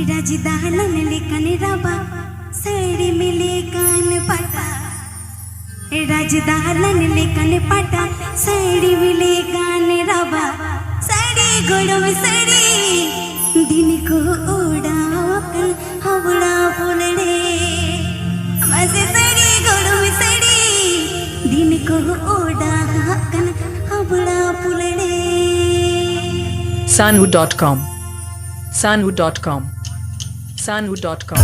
राजदाहलन लेकन रबा सैडी मिले कान पटा राजदाहलन लेकन पटा सैडी मिले कान रबा सैडी गोड़ में सैडी दिन को ओड़ा हवड़ा फुलड़े मसे सैडी गोड़ में सैडी दिन को ओड़ा Howrah फुलड़े Sanwood.com Sanwood.com Sanwood.com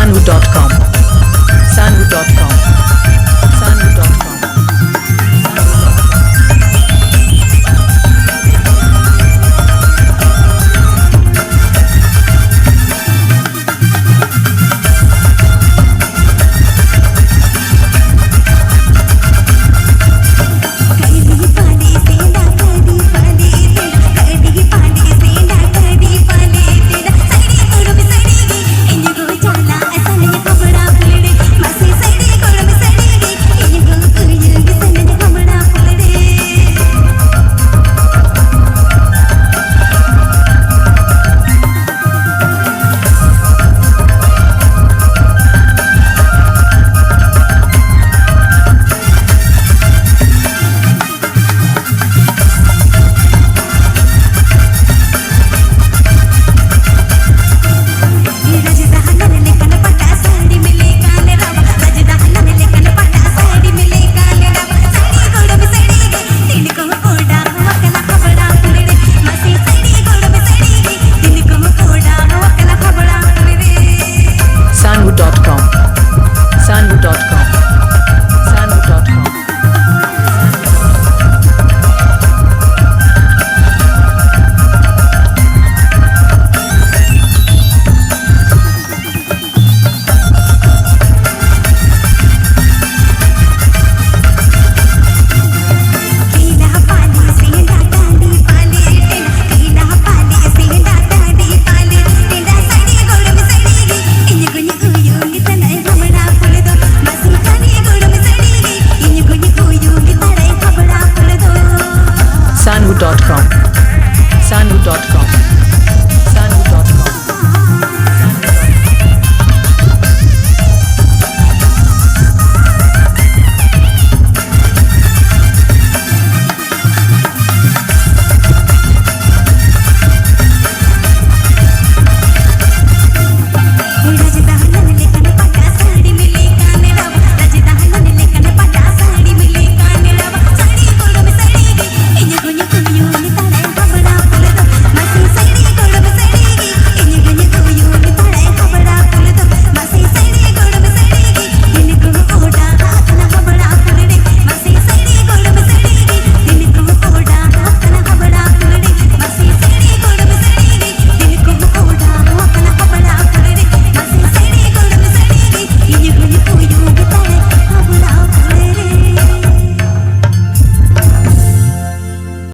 Sanwood.com Sanwood.com Sanwood.com Sanwood.com Sanwood.com Sanwood.com Sanwood.com Sanwood.com